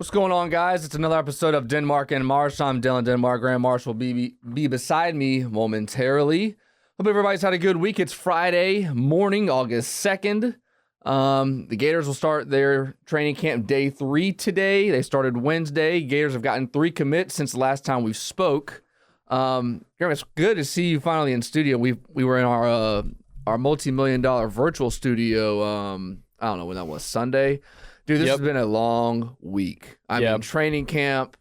What's going on, guys? It's another episode of Denmark and Marsh. I'm Dylan Denmark. Graham Marsh will be beside me momentarily. Hope everybody's had a good week. It's Friday morning, August 2nd. The Gators will start their training camp day 3 today. They started Wednesday. Gators have gotten 3 commits since the last time we spoke. Graham, it's good to see you finally in studio. We were in our multi-million-dollar virtual studio. I don't know when that was, Sunday. Dude, this has been a long week. I mean, training camp,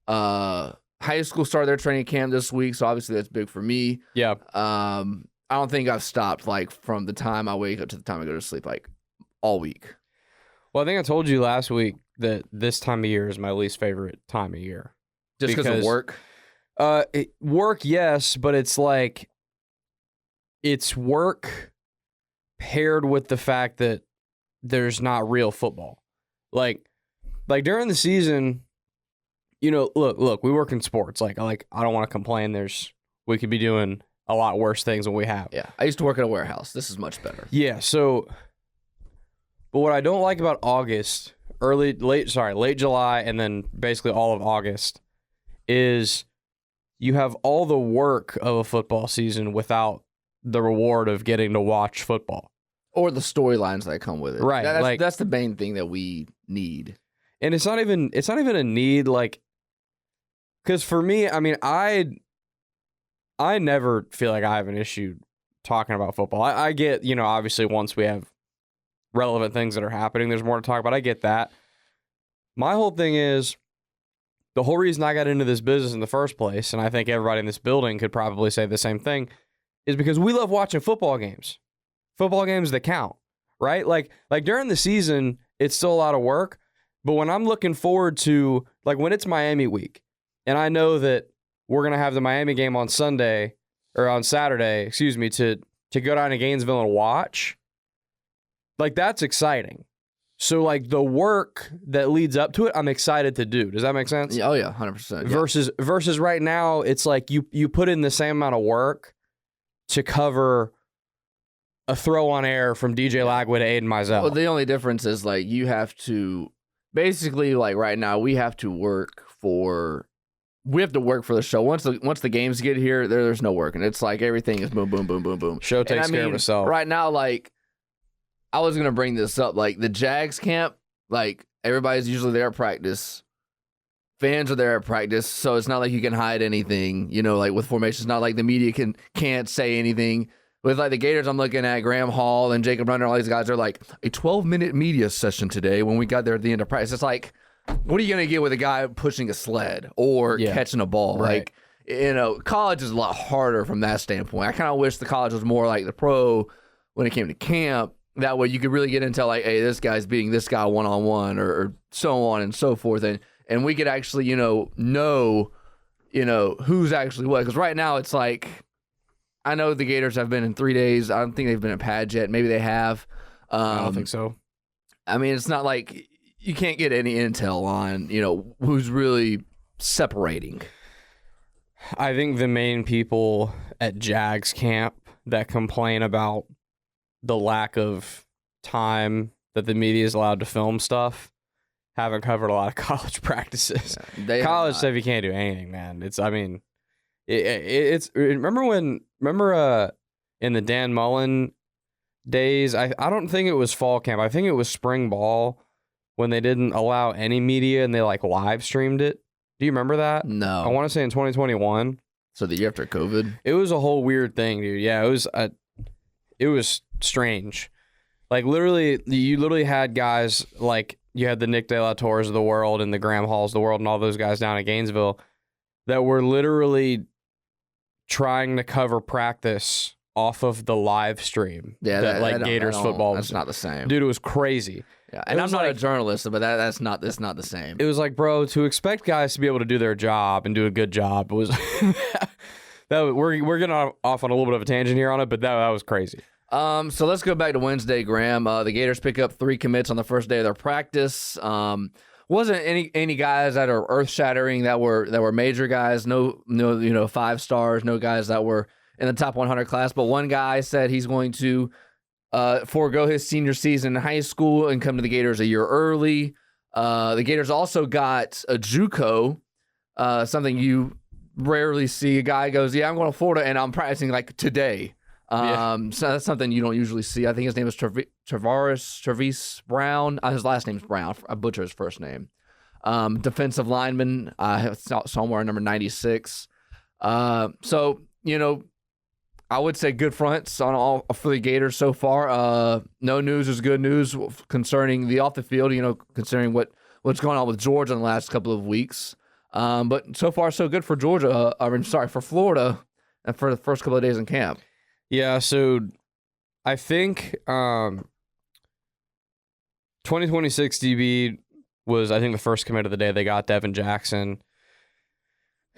high school started their training camp this week, so obviously that's big for me. Yeah. I don't think I've stopped, from the time I wake up to the time I go to sleep, all week. Well, I think I told you last week that this time of year is my least favorite time of year. Just because of work? Work, yes, but it's work paired with the fact that there's not real football. Like during the season, look, we work in sports. I don't want to complain. We could be doing a lot worse things than we have. Yeah. I used to work at a warehouse. This is much better. Yeah, but what I don't like about August, late July, and then basically all of August, is you have all the work of a football season without the reward of getting to watch football. Or the storylines that come with it. Right. That's the main thing that we need. And it's not even a need, because for me, I mean, I never feel like I have an issue talking about football. I get, obviously once we have relevant things that are happening, there's more to talk about. I get that. My whole thing is, the whole reason I got into this business in the first place, and I think everybody in this building could probably say the same thing, is because we love watching football games. Football games that count, right? Like during the season, it's still a lot of work. But when I'm looking forward to, when it's Miami week, and I know that we're going to have the Miami game on Saturday, to go down to Gainesville and watch, that's exciting. So, the work that leads up to it, I'm excited to do. Does that make sense? Oh, yeah, 100%. Yeah. Versus right now, it's you put in the same amount of work to cover a throw on air from DJ Lagwood to Aiden Mizell. Well, the only difference is, you have to, basically, right now, we have to work for the show. Once the games get here, there's no work. And it's everything is boom, boom, boom, boom, boom. Show takes care of itself. Right now, I was going to bring this up. The Jags camp, everybody's usually there at practice. Fans are there at practice, so it's not like you can hide anything, with formations. Not like the media can't say anything. With the Gators, I'm looking at Graham Hall and Jacob Runner, all these guys are a 12-minute media session today when we got there at the end of practice. It's what are you going to get with a guy pushing a sled or catching a ball? Right. College is a lot harder from that standpoint. I kind of wish the college was more like the pro when it came to camp. That way you could really get into hey, this guy's beating this guy one-on-one or so on and so forth. And we could actually, know who's actually what. Because right now it's I know the Gators have been in 3 days. I don't think they've been at pads yet. Maybe they have. I don't think so. I mean, it's not you can't get any intel on, who's really separating. I think the main people at Jags camp that complain about the lack of time that the media is allowed to film stuff haven't covered a lot of college practices. Yeah, college stuff, you can't do anything, man. Remember in the Dan Mullen days, I don't think it was fall camp. I think it was spring ball when they didn't allow any media and they live streamed it. Do you remember that? No. I want to say in 2021. So the year after COVID? It was a whole weird thing, dude. Yeah, it was strange. You literally had guys you had the Nick De La Torres of the world and the Graham Halls of the world and all those guys down at Gainesville that were literally trying to cover practice off of the live stream. Yeah, that Gators football. That's not the same, dude. It was crazy. Yeah, and I'm not a journalist, but that's not the same. It was bro, to expect guys to be able to do their job and do a good job was we're getting off on a little bit of a tangent here on it, but that was crazy. So let's go back to Wednesday, Graham. The Gators pick up 3 commits on the first day of their practice. Wasn't any guys that are earth-shattering that were major guys. No 5 stars. No guys that were in the top 100 class. But one guy said he's going to forego his senior season in high school and come to the Gators a year early. The Gators also got a Juco, something you rarely see. A guy goes, yeah, I'm going to Florida, and I'm practicing like today. So that's something you don't usually see. I think his name is Travis Brown. His last name's Brown. I butcher his first name. Defensive lineman, somewhere number 96. So, I would say good fronts on all for the Gators so far. No news is good news concerning the off the field, considering what's going on with Georgia in the last couple of weeks. But so far so good for Georgia. For Florida and for the first couple of days in camp. Yeah, so I think 2026 DB was, I think, the first commit of the day. They got Devin Jackson.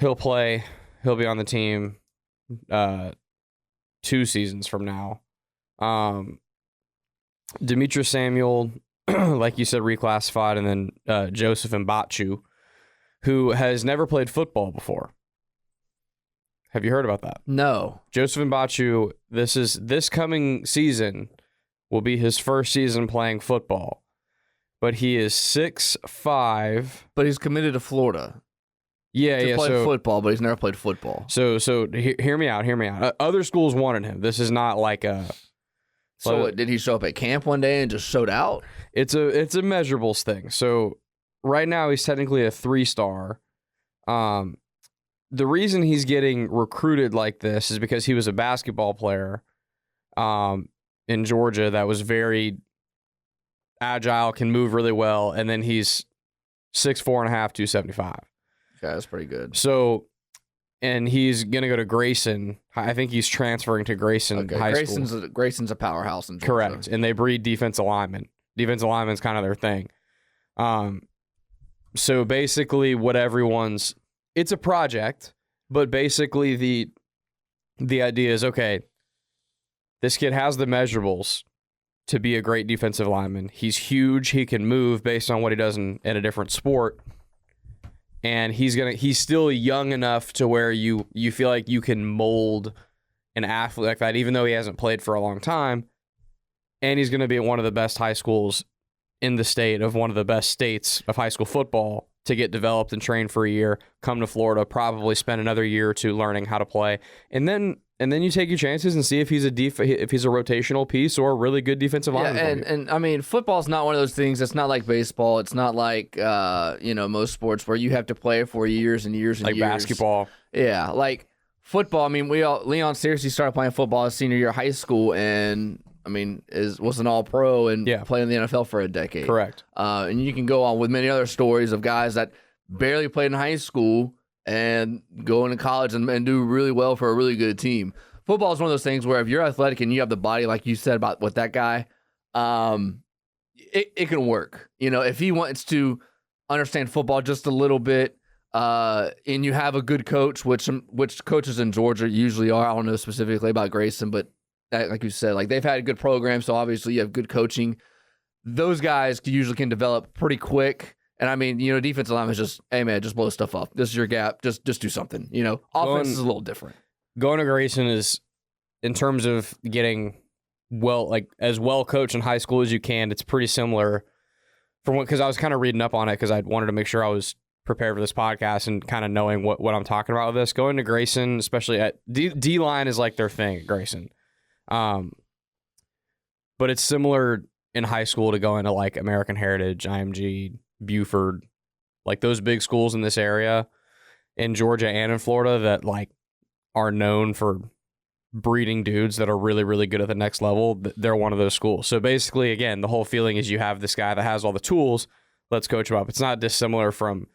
He'll play. He'll be on the team 2 seasons from now. Demetrius Samuel, like you said, reclassified, and then Joseph Mbachu, who has never played football before. Have you heard about that? No. Joseph Mbachu, this coming season will be his first season playing football. But he is 6'5". But he's committed to Florida. To play football, but he's never played football. So hear me out. Other schools wanted him. This is not like a... So did he show up at camp one day and just showed out? It's a measurables thing. So right now he's technically a 3-star. The reason he's getting recruited like this is because he was a basketball player in Georgia that was very agile, can move really well, and then he's 6'4.5", 275. Yeah, that's pretty good. So, and he's going to go to Grayson. I think he's transferring to Grayson High School. Grayson's a powerhouse in Georgia. Correct, and they breed defensive linemen. Defensive linemen's kind of their thing. So basically it's a project, but basically the idea is, okay, this kid has the measurables to be a great defensive lineman. He's huge. He can move based on what he does in a different sport. And he's still young enough to where you feel like you can mold an athlete like that, even though he hasn't played for a long time. And he's going to be at one of the best high schools in the state, of one of the best states of high school football, to get developed and trained for a year, come to Florida, probably spend another year or two learning how to play. And then you take your chances and see if he's a rotational piece or a really good defensive lineman. Yeah, and I mean, football's not one of those things. It's not like baseball. It's not like most sports where you have to play for years and years and like years. Like basketball. Yeah, like football. I mean, Leon seriously started playing football his senior year of high school, and was an all-pro and played in the NFL for a decade. Correct. And you can go on with many other stories of guys that barely played in high school and go into college and do really well for a really good team. Football is one of those things where if you're athletic and you have the body, like you said about with that guy, it can work. If he wants to understand football just a little bit, and you have a good coach, which coaches in Georgia usually are. I don't know specifically about Grayson, but like you said, like they've had a good program, so obviously you have good coaching. Those guys usually can develop pretty quick. And I mean, defensive line is just, hey man, just blow stuff up. This is your gap. Just do something. Offense is a little different. Going to Grayson is, in terms of getting as well coached in high school as you can, it's pretty similar because I was kind of reading up on it because I wanted to make sure I was prepared for this podcast and kind of knowing what I'm talking about with this. Going to Grayson, especially at D-line is like their thing at Grayson. But it's similar in high school to going to like American Heritage, IMG, Buford, like those big schools in this area in Georgia and in Florida that like are known for breeding dudes that are really, really good at the next level. They're one of those schools. So basically, again, the whole feeling is you have this guy that has all the tools. Let's coach him up. It's not dissimilar from,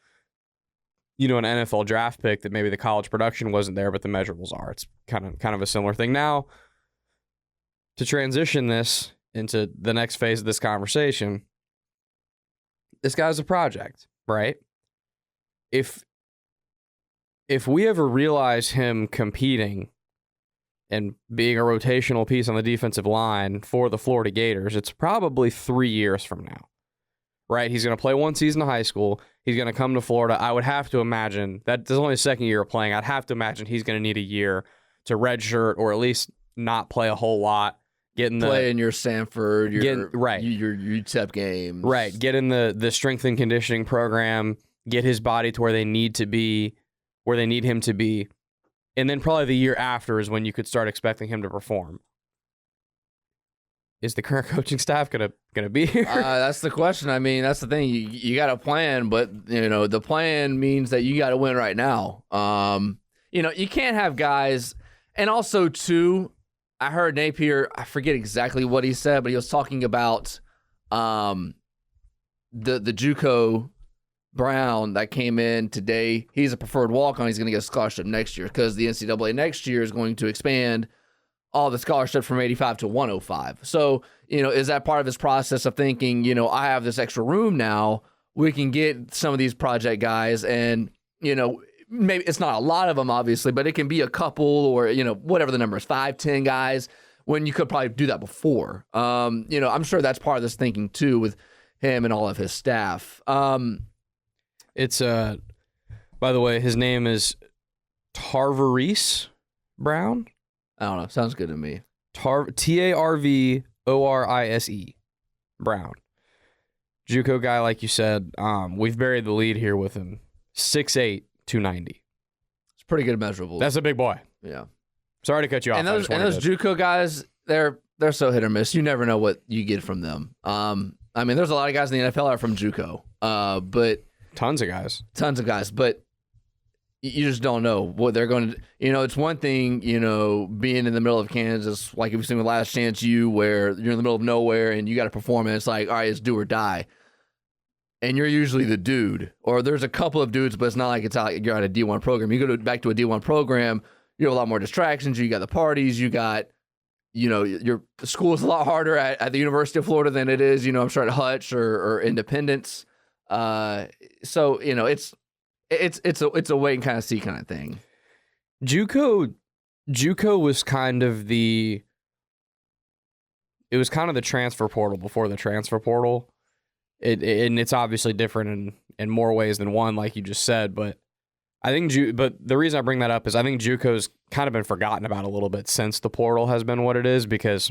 an NFL draft pick that maybe the college production wasn't there, but the measurables are. It's kind of a similar thing. Now, to transition this into the next phase of this conversation, this guy's a project, right? If we ever realize him competing and being a rotational piece on the defensive line for the Florida Gators, it's probably 3 years from now, right? He's going to play one season of high school. He's going to come to Florida. I would have to imagine that there's only a second year of playing. I'd have to imagine he's going to need a year to redshirt or at least not play a whole lot, playing your Sanford, your UTEP games. Right. Get in the strength and conditioning program, get his body to where they need him to be. And then probably the year after is when you could start expecting him to perform. Is the current coaching staff gonna be here? That's the question. I mean, that's the thing. You got a plan, but the plan means that you got to win right now. You can't have guys, and also too, I heard Napier. I forget exactly what he said, but he was talking about the Juco Brown that came in today. He's a preferred walk-on. He's going to get a scholarship next year because the NCAA next year is going to expand all the scholarships from 85 to 105. So, is that part of his process of thinking, I have this extra room now, we can get some of these project guys and, maybe it's not a lot of them, obviously, but it can be a couple or, whatever the number is, 5, 10 guys, when you could probably do that before. I'm sure that's part of this thinking, too, with him and all of his staff. It's, by the way, his name is Tarvarise Brown. I don't know. Sounds good to me. Tarvarise Brown. Juco guy, like you said. We've buried the lead here with him. 6'8", 290. It's pretty good measurable. That's a big boy. Yeah. Sorry to cut you off. And those Juco guys, they're so hit or miss. You never know what you get from them. There's a lot of guys in the NFL are from Juco. But tons of guys. But you just don't know what they're going to. It's one thing, being in the middle of Kansas, like we've seen with Last Chance U, where you're in the middle of nowhere and you got to perform, and it's like, all right, it's do or die. And you're usually the dude, or there's a couple of dudes, but it's not like you're at a D1 program. You go back to a D1 program, you have a lot more distractions. You got the parties, you got, your school is a lot harder at the University of Florida than it is, I'm sure at Hutch or Independence. So it's a wait and kind of see kind of thing. Juco was kind of the transfer portal before the transfer portal. And it's obviously different in more ways than one, like you just said. But I think but the reason I bring that up is I think Juco's kind of been forgotten about a little bit since the portal has been what it is, because,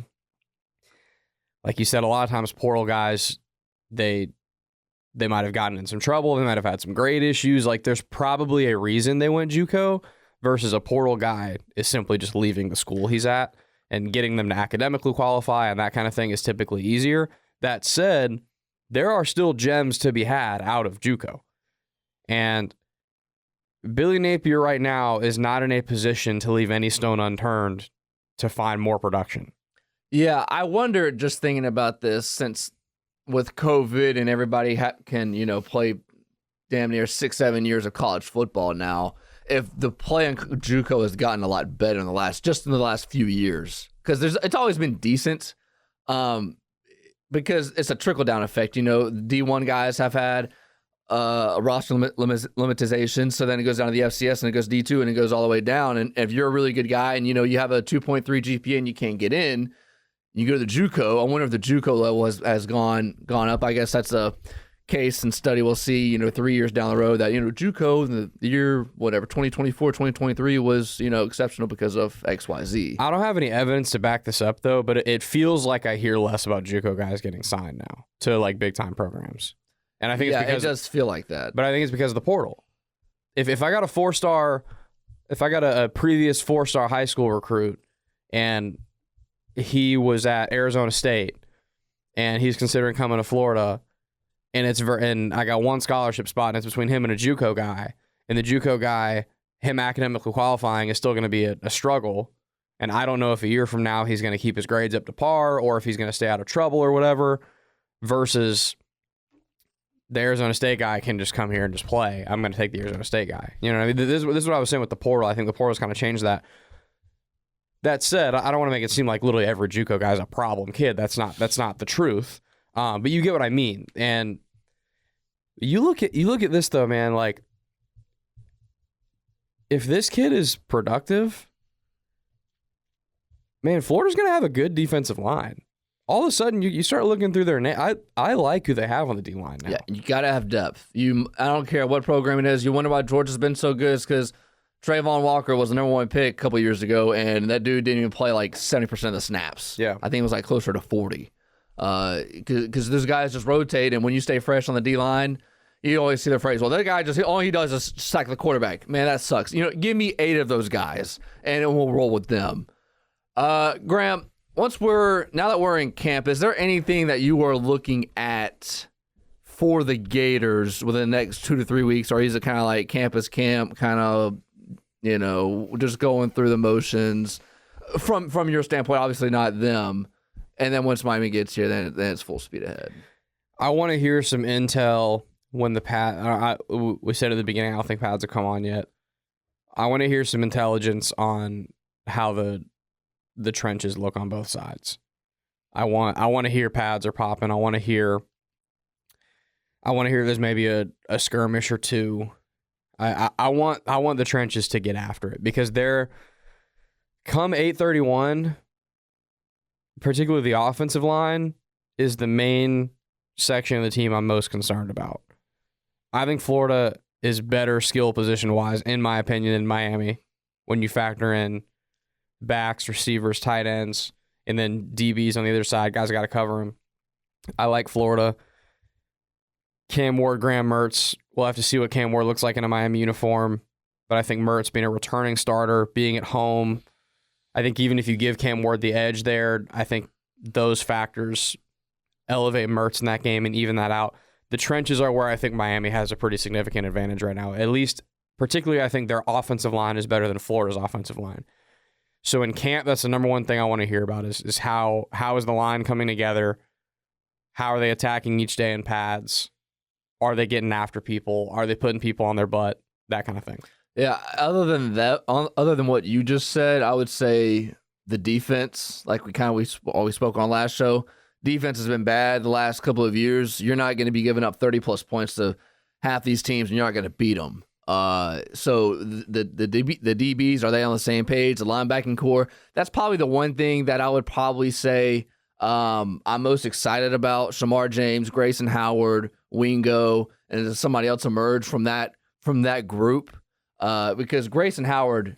like you said, a lot of times portal guys, they might have gotten in some trouble. They might have had some grade issues. Like, there's probably a reason they went Juco versus a portal guy is simply just leaving the school he's at, and getting them to academically qualify and that kind of thing is typically easier. That said, there are still gems to be had out of Juco. And Billy Napier right now is not in a position to leave any stone unturned to find more production. Yeah, I wonder, just thinking about this, since with COVID and everybody can, play damn near 6-7 years of college football now, if the play in Juco has gotten a lot better in the last few years, because it's always been decent, because it's a trickle down effect. D1 guys have had a roster limitization, so then it goes down to the FCS and it goes D2 and it goes all the way down. And if you're a really good guy and you have a 2.3 GPA and you can't get in, you go to the Juco. I wonder if the Juco level has gone up. I guess that's a case and study we'll see, 3 years down the road, that, Juco in the year, 2024, 2023 was, exceptional because of XYZ. I don't have any evidence to back this up, though, but it feels like I hear less about Juco guys getting signed now to, like, big-time programs. And I think it's because... it does feel like that. But I think it's because of the portal. If I got a previous 4-star high school recruit and he was at Arizona State and he's considering coming to Florida, and I got one scholarship spot, and it's between him and a Juco guy, and the Juco guy, him academically qualifying is still going to be a struggle, and I don't know if a year from now he's going to keep his grades up to par or if he's going to stay out of trouble or whatever, versus the Arizona State guy can just come here and just play. I'm going to take the Arizona State guy. You know what I mean? This is what I was saying with the portal. I think the portal's kind of changed that. That said, I don't want to make it seem like literally every Juco guy is a problem kid. That's not the truth. But you get what I mean. And you look at this though, man. Like, if this kid is productive, man, Florida's going to have a good defensive line. All of a sudden, you start looking through their name. I like who they have on the D-line now. Yeah, you got to have depth. I don't care what program it is. You wonder why Georgia's been so good. It's because Trayvon Walker was the number 1 pick a couple years ago, and that dude didn't even play like 70% of the snaps. Yeah. I think it was like closer to 40. Because those guys just rotate, and when you stay fresh on the D-line, you always see the phrase, well, that guy all he does is sack the quarterback. Man, that sucks. Give me 8 of those guys, and we'll roll with them. Graham, now that we're in camp, is there anything that you are looking at for the Gators within the next 2 to 3 weeks, or is it kind of like campus camp, kind of, just going through the motions from your standpoint, obviously not them, and then once Miami gets here, then it's full speed ahead? I want to hear some intel when the pad. We said at the beginning, I don't think pads have come on yet. I want to hear some intelligence on how the trenches look on both sides. I want to hear pads are popping. I want to hear there's maybe a skirmish or two. I want the trenches to get after it, because they're come 8:31, particularly the offensive line is the main section of the team I'm most concerned about. I think Florida is better skill position-wise, in my opinion, than Miami when you factor in backs, receivers, tight ends, and then DBs on the other side. Guys got to cover them. I like Florida. Cam Ward, Graham Mertz. We'll have to see what Cam Ward looks like in a Miami uniform. But I think Mertz being a returning starter, being at home, I think even if you give Cam Ward the edge there, I think those factors elevate Mertz in that game and even that out. The trenches are where I think Miami has a pretty significant advantage right now. At least, particularly, I think their offensive line is better than Florida's offensive line. So in camp, that's the number one thing I want to hear about is how is the line coming together? How are they attacking each day in pads? Are they getting after people? Are they putting people on their butt? That kind of thing. Yeah, other than what you just said, I would say the defense, like we always spoke on last show, defense has been bad the last couple of years. You're not going to be giving up 30-plus points to half these teams, and you're not going to beat them. So the DBs, are they on the same page? The linebacking core, that's probably the one thing that I would probably say I'm most excited about. Shamar James, Grayson Howard, Wingo, and does somebody else emerge from that group? Because Grayson Howard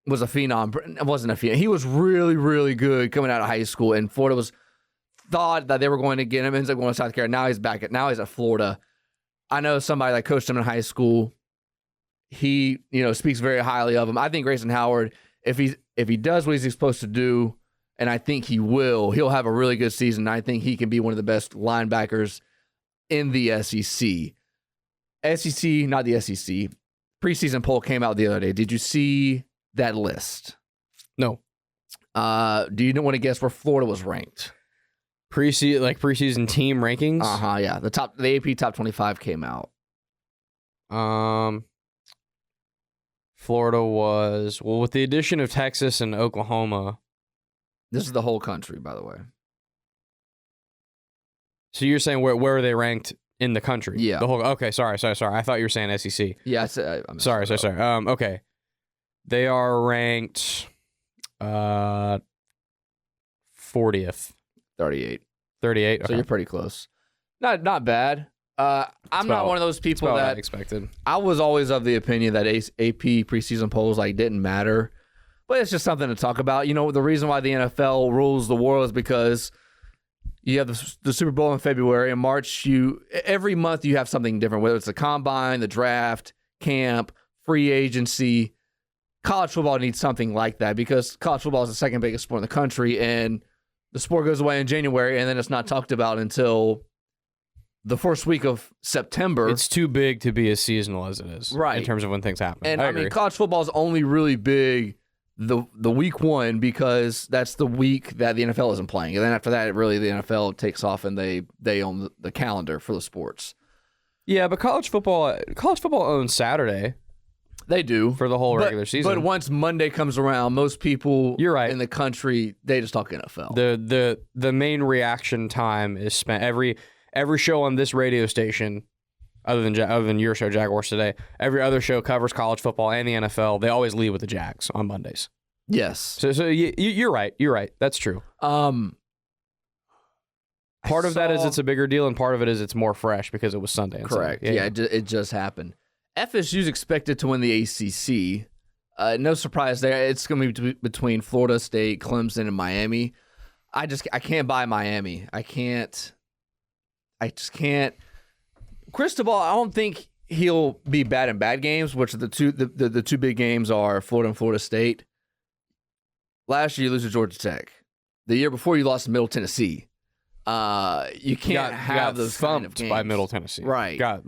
was a phenom. Wasn't a phenom. He was really, really good coming out of high school, and Florida thought that they were going to get him. Ends up going to South Carolina. Now he's at Florida. I know somebody that coached him in high school. He, speaks very highly of him. I think Grayson Howard, if he does what he's supposed to do, and I think he'll have a really good season. I think he can be one of the best linebackers in the SEC. Not the SEC. Preseason poll came out the other day. Did you see that list? No. Do you want to guess where Florida was ranked? Preseason team rankings? Yeah. The AP top 25 came out. Florida was, with the addition of Texas and Oklahoma. This is the whole country, by the way. So you're saying where are they ranked in the country? Yeah. The whole. Okay, sorry. I thought you were saying SEC. Yeah, I'm sorry. Okay. They are ranked 40th. 38. 38. Okay. So you're pretty close. Not bad. I'm not one of those people that expected. I was always of the opinion that AP preseason polls didn't matter, but it's just something to talk about. The reason why the NFL rules the world is because you have the Super Bowl in February. In March, every month you have something different, whether it's the combine, the draft, camp, free agency. College football needs something like that because college football is the second biggest sport in the country, and the sport goes away in January, and then it's not talked about until the first week of September. It's too big to be as seasonal as it is, right? In terms of when things happen. And I mean, college football is only really big the week one because that's the week that the NFL isn't playing, and then after that, really the NFL takes off and they own the calendar for the sports. Yeah, but college football owns Saturday. They do for the whole regular season. But once Monday comes around, most people You're right. in the country, they just talk NFL. The main reaction time is spent every show on this radio station, other than your show, Jaguars Today. Every other show covers college football and the NFL. They always lead with the Jags on Mondays. Yes. So you're right. You're right. That's true. Part of that is it's a bigger deal, and part of it is it's more fresh because it was Sunday. Correct. Yeah, it just happened. FSU's expected to win the ACC. No surprise there. It's going to be between Florida State, Clemson, and Miami. I can't buy Miami. I just can't. Cristobal, I don't think he'll be bad in bad games, which the two big games are Florida and Florida State. Last year, you lose to Georgia Tech. The year before, you lost to Middle Tennessee. You can't have those kind of games. By Middle Tennessee. Right. Got,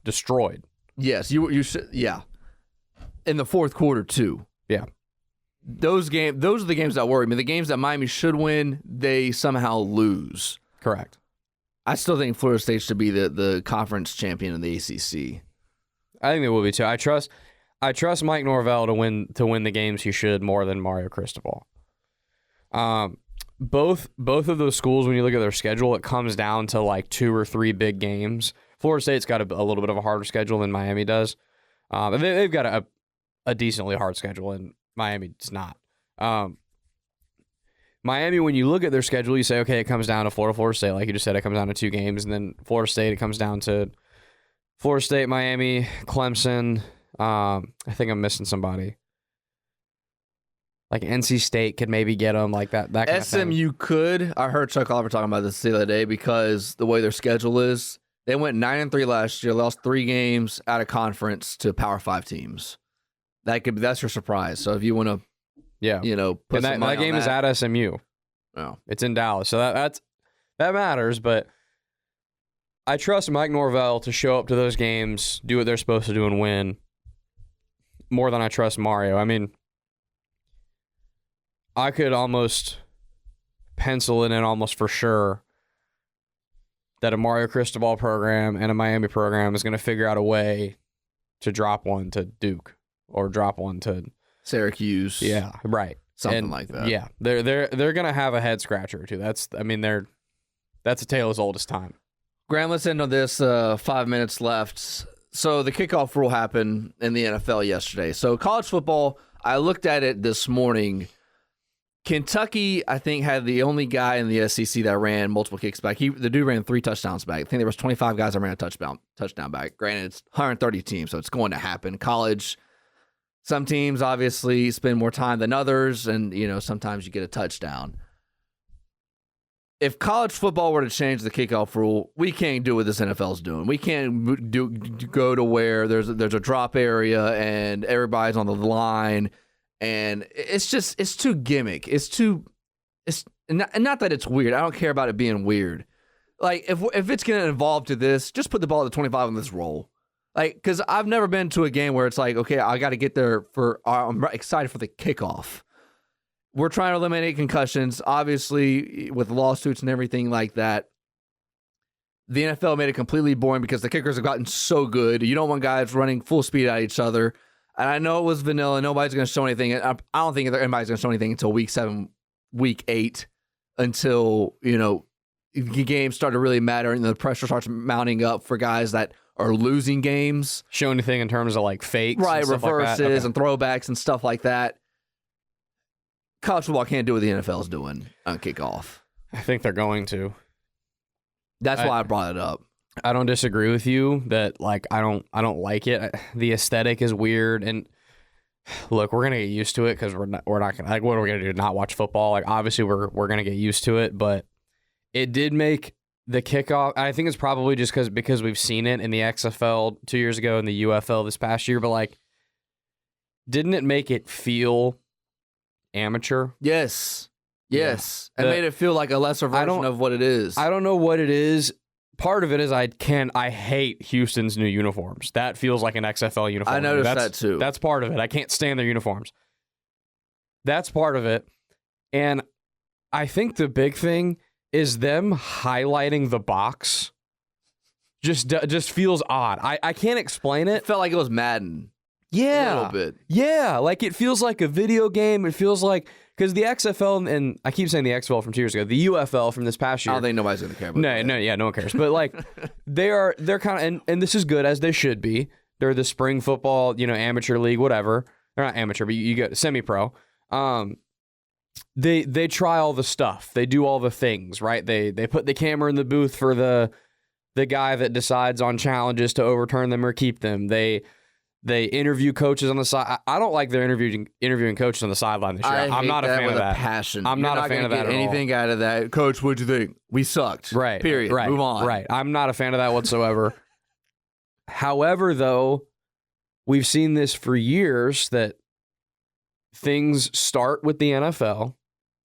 destroyed. Yes, you should. Yeah. In the fourth quarter, too. Yeah. Those are the games that worry me. The games that Miami should win, they somehow lose. Correct. I still think Florida State should be the conference champion in the ACC. I think they will be too. I trust Mike Norvell to win the games he should more than Mario Cristobal. Both of those schools, when you look at their schedule, it comes down to 2 or 3 big games. Florida State's got a little bit of a harder schedule than Miami does. They've got a decently hard schedule, and Miami does not. Miami, when you look at their schedule, you say, okay, it comes down to Florida State. Like you just said, it comes down to 2 games. And then Florida State, it comes down to Florida State, Miami, Clemson. I think I'm missing somebody. Like NC State could maybe get them, like that kind of thing. SMU could. I heard Chuck Oliver talking about this the other day because the way their schedule is, they went 9-3 last year, lost 3 games out of conference to Power 5 teams. That's your surprise. So if you want to, put and that game is at SMU. Oh. It's in Dallas, so that matters. But I trust Mike Norvell to show up to those games, do what they're supposed to do, and win more than I trust Mario. I mean, I could almost pencil it in almost for sure that a Mario Cristobal program and a Miami program is going to figure out a way to drop one to Duke or drop one to Syracuse. Yeah, right. Something like that. Yeah, they're going to have a head scratcher or two. That's a tale as old as time. Graham, let's end on this. 5 minutes left. So the kickoff rule happened in the NFL yesterday. So college football, I looked at it this morning. Kentucky, I think, had the only guy in the SEC that ran multiple kicks back. The dude ran 3 touchdowns back. I think there was 25 guys that ran a touchdown back. Granted, it's 130 teams, so it's going to happen. College, some teams obviously spend more time than others, and sometimes you get a touchdown. If college football were to change the kickoff rule, we can't do what this NFL's doing. We can't go to where there's a drop area and everybody's on the line. And it's too gimmick. It's not that it's weird. I don't care about it being weird. Like, if it's going to evolve to this, just put the ball at the 25 on this roll. Like, because I've never been to a game where it's like, okay, I got to get there I'm excited for the kickoff. We're trying to eliminate concussions, obviously, with lawsuits and everything like that. The NFL made it completely boring because the kickers have gotten so good. You don't want guys running full speed at each other. And I know it was vanilla. Nobody's going to show anything. I don't think anybody's going to show anything until week 7, week 8, until, games start to really matter and the pressure starts mounting up for guys that are losing games. Show anything in terms of fakes? Right, and reverses and throwbacks and stuff like that. College football can't do what the NFL is doing on kickoff. I think they're going to. That's why I brought it up. I don't disagree with you that I don't like it. The aesthetic is weird, and look, we're gonna get used to it because we're not gonna what are we gonna do? Not watch football? Obviously we're gonna get used to it, but it did make the kickoff. I think it's probably just because we've seen it in the XFL 2 years ago and the UFL this past year, but didn't it make it feel amateur? Yes. And made it feel like a lesser version of what it is. I don't know what it is. Part of it is I hate Houston's new uniforms. That feels like an XFL uniform. I noticed that too. That's part of it. I can't stand their uniforms. That's part of it. And I think the big thing is them highlighting the box just feels odd. I can't explain it. It felt like it was Madden. Yeah. A little bit. Yeah. It feels like a video game. It feels like, because the XFL, and I keep saying the XFL from 2 years ago, the UFL from this past year. I don't think nobody's going to care about that. No one cares. But they're kind of, and this is good, as they should be. They're the spring football, amateur league, whatever. They're not amateur, but you get semi-pro. They try all the stuff. They do all the things, right? They put the camera in the booth for the guy that decides on challenges to overturn them or keep them. They They interview coaches on the side. I don't like their interviewing coaches on the sideline this year. I'm not a fan of that. Passion. I'm not a fan of that at all. Anything out of that, Coach? What'd you think? We sucked. Right. Period. Right. Move on. Right. I'm not a fan of that whatsoever. However, though, we've seen this for years that things start with the NFL.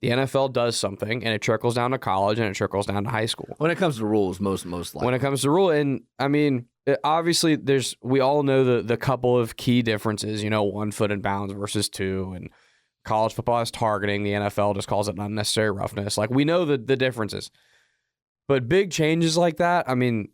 The NFL does something, and it trickles down to college, and it trickles down to high school. When it comes to rules, most likely. When it comes to rule, and I mean, obviously, we all know the couple of key differences. 1 foot in bounds versus 2, and college football is targeting. The NFL just calls it unnecessary roughness. Like, we know the differences, but big changes like that. I mean,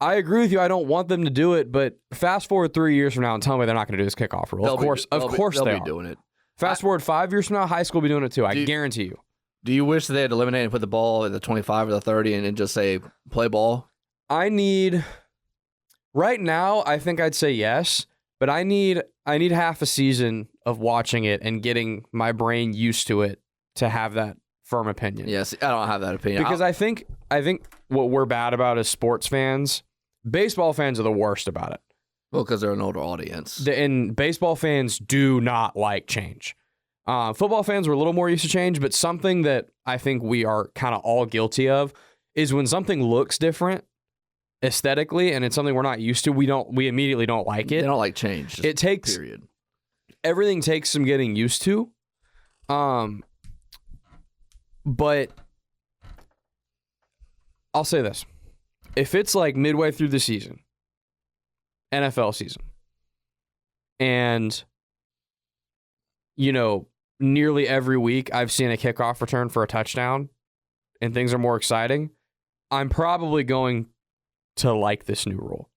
I agree with you. I don't want them to do it, but fast forward 3 years from now and tell me they're not going to do this kickoff rule. Of course, they'll they be are doing it. Fast forward 5 years from now, high school will be doing it too. I guarantee you. Do you wish that they had eliminated and put the ball at the 25 or the 30 and just say play ball? Right now, I think I'd say yes, but I need half a season of watching it and getting my brain used to it to have that firm opinion. Yes, I don't have that opinion. Because I think what we're bad about as sports fans, baseball fans are the worst about it. Well, because they're an older audience. And baseball fans do not like change. Football fans were a little more used to change, but something that I think we are kind of all guilty of is when something looks different aesthetically and it's something we're not used to, we immediately don't like it. They don't like change. It takes period. Everything takes some getting used to. But I'll say this. If it's like midway through the season, NFL season, and nearly every week I've seen a kickoff return for a touchdown and things are more exciting, I'm probably going to like this new rule.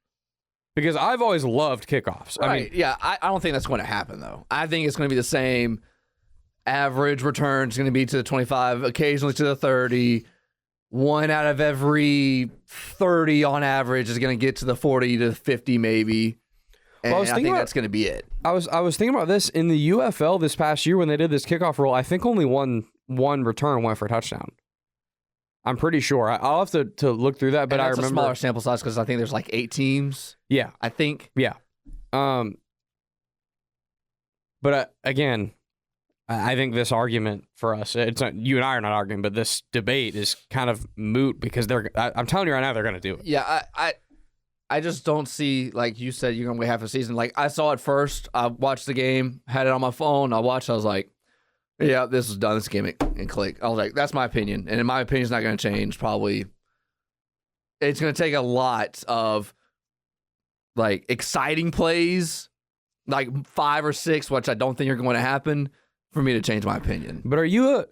Because I've always loved kickoffs. Right. I don't think that's going to happen, though. I think it's going to be the same average return. It's going to be to the 25, occasionally to the 30. 1 out of every 30 on average is going to get to the 40 to 50 maybe. And I think that's going to be it. I was thinking about this in the UFL this past year when they did this kickoff rule. I think only one return went for a touchdown. I'm pretty sure. I'll have to look through that, but I remember a smaller sample size because I think there's like 8 teams. Yeah, I think. Yeah. But again, I think this argument for us, it's not, you and I are not arguing, but this debate is kind of moot because I'm telling you right now, they're going to do it. Yeah, I just don't see, like you said, you're going to wait half a season. Like, I saw it first. I watched the game, had it on my phone. I was like, yeah, this is done. This gimmick, and click. I was like, that's my opinion. And in my opinion, it's not going to change. Probably, it's going to take a lot of, like, exciting plays, like 5 or 6, which I don't think are going to happen, for me to change my opinion. But are you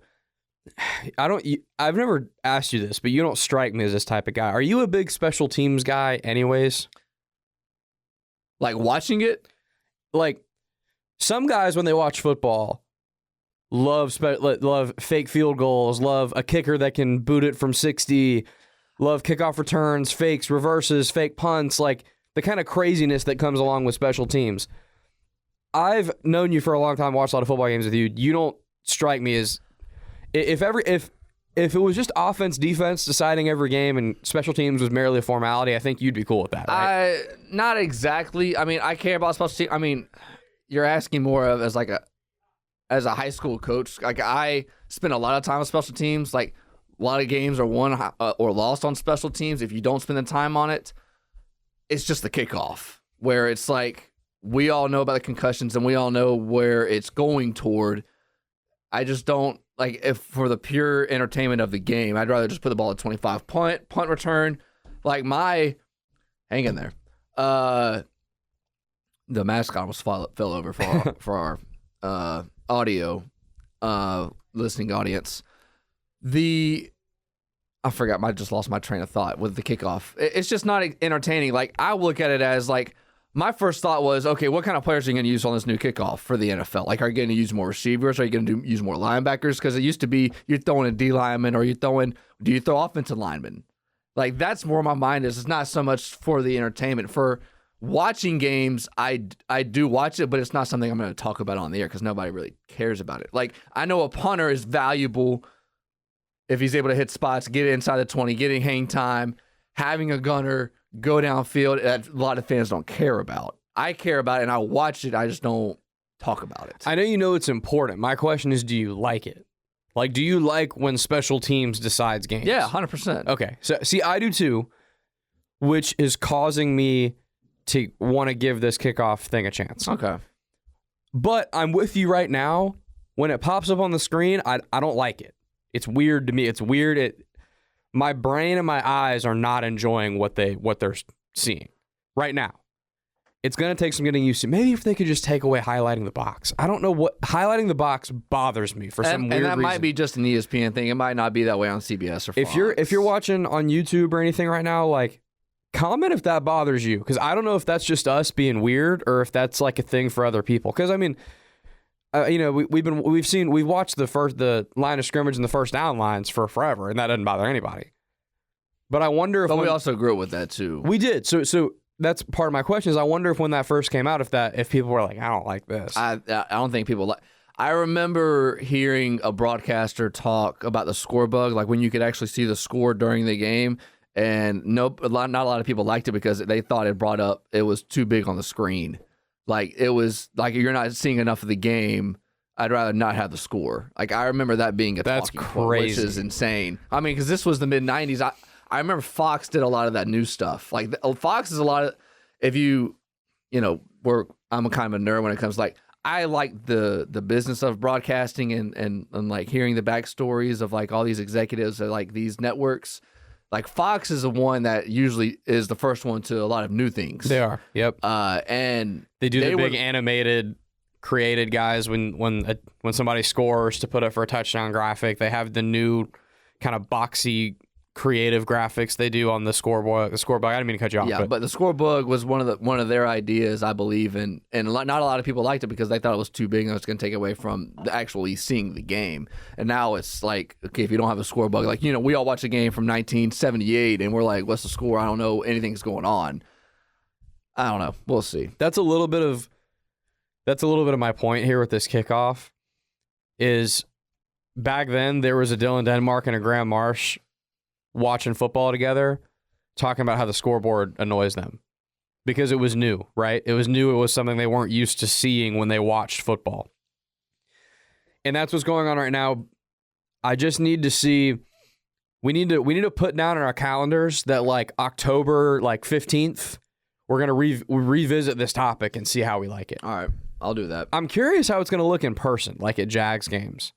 I've never asked you this, but you don't strike me as this type of guy. Are you a big special teams guy anyways? Like watching it? Like some guys when they watch football love fake field goals, love a kicker that can boot it from 60, love kickoff returns, fakes, reverses, fake punts, like the kind of craziness that comes along with special teams. I've known you for a long time, watched a lot of football games with you. You don't strike me as if it was just offense, defense deciding every game and special teams was merely a formality, I think you'd be cool with that, right? Not exactly. I mean, I care about special teams. I mean, you're asking more of as a high school coach. Like I spend a lot of time with special teams. Like a lot of games are won or lost on special teams. If you don't spend the time on it, it's just the kickoff where it's like, we all know about the concussions and we all know where it's going toward. I just don't like if for the pure entertainment of the game, I'd rather just put the ball at 25 punt return. Like hang in there. The mascot almost fell over for our audio listening audience. I forgot. I just lost my train of thought with the kickoff. It's just not entertaining. Like I look at it as like, my first thought was, okay, what kind of players are you going to use on this new kickoff for the NFL? Like, are you going to use more receivers? Are you going to use more linebackers? Because it used to be you're throwing a D lineman or do you throw offensive linemen? Like, that's where my mind is. It's not so much for the entertainment. For watching games, I do watch it, but it's not something I'm going to talk about on the air because nobody really cares about it. Like, I know a punter is valuable if he's able to hit spots, get inside the 20, getting hang time, having a gunner, go downfield, that a lot of fans don't care about. I care about it and I watch it. I just don't talk about it. I know you know it's important. My question is, do you like it? Like, do you like when special teams decides games? Yeah, 100%. Okay. So, see, I do too, which is causing me to want to give this kickoff thing a chance. Okay. But I'm with you right now. When it pops up on the screen, I don't like it. It's weird to me. It's weird. My brain and my eyes are not enjoying what they're seeing right now. It's going to take some getting used to. Maybe if they could just take away highlighting the box. I don't know what highlighting the box bothers me for some weird reason. And that might be just an ESPN thing. It might not be that way on CBS or Fox. If you're watching on YouTube or anything right now, like, comment if that bothers you, because I don't know if that's just us being weird or if that's like a thing for other people. Because I mean, we've watched the line of scrimmage and the first down lines for forever, and that doesn't bother anybody. But I wonder if we also grew up with that too. We did. So that's part of my question is I wonder if when that first came out, if people were like, I don't like this. I don't think people like. I remember hearing a broadcaster talk about the score bug, like when you could actually see the score during the game, and not a lot of people liked it because they thought it was too big on the screen. Like it was like you're not seeing enough of the game. I'd rather not have the score. Like I remember that being that's talking crazy, point, which is insane. I mean, because this was the mid '90s. I remember Fox did a lot of that new stuff. Like Fox is a lot of, I'm a kind of a nerd when it comes to, like, I like the business of broadcasting and like hearing the backstories of like all these executives at like these networks. Like Fox is the one that usually is the first one to a lot of new things. They are. Yep. And they do the big animated created guys when somebody scores to put up for a touchdown graphic. They have the new kind of boxy creative graphics they do on the scoreboard. I didn't mean to cut you off. Yeah, but the scoreboard was one of their ideas, I believe, and not a lot of people liked it because they thought it was too big and it was going to take away from actually seeing the game. And now it's like, okay, if you don't have a scoreboard, like, we all watch a game from 1978 and we're like, what's the score? I don't know anything's going on. I don't know. We'll see. That's a little bit of my point here with this kickoff is back then there was a Dylan Denmark and a Graham Marsh watching football together, talking about how the scoreboard annoys them because it was new, right? It was new. It was something they weren't used to seeing when they watched football. And that's what's going on right now. I just need to see, we need to put down in our calendars that like October, like 15th, we're going to revisit this topic and see how we like it. All right. I'll do that. I'm curious how it's going to look in person, like at Jags games,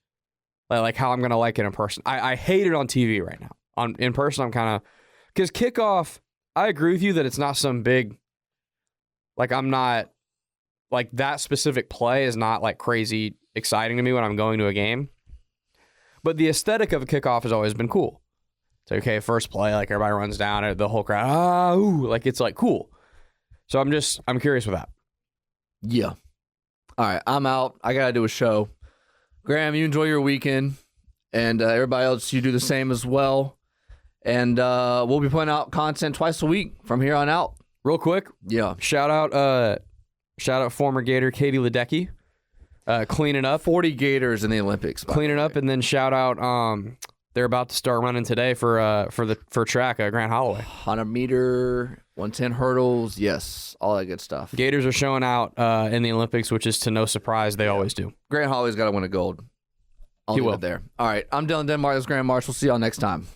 like how I'm going to like it in person. I hate it on TV right now. In person, I'm kind of, because kickoff, I agree with you that it's not some big, like I'm not, like that specific play is not like crazy exciting to me when I'm going to a game. But the aesthetic of a kickoff has always been cool. It's okay, first play, like everybody runs down and the whole crowd, like it's like cool. So I'm curious with that. Yeah. All right, I'm out. I got to do a show. Graham, you enjoy your weekend. And everybody else, you do the same as well. And we'll be putting out content twice a week from here on out. Real quick, yeah. Shout out former Gator Katie Ledecky, cleaning up 40 Gators in the Olympics. Cleaning up, and then shout out they're about to start running today for track at Grant Holloway. 100 meter, 110 hurdles, yes, all that good stuff. Gators are showing out in the Olympics, which is to no surprise. They always do. Grant Holloway's got to win a gold. I'll leave it there. All right, I'm Dylan Denmark. This is Graham Marsh. We'll see y'all next time.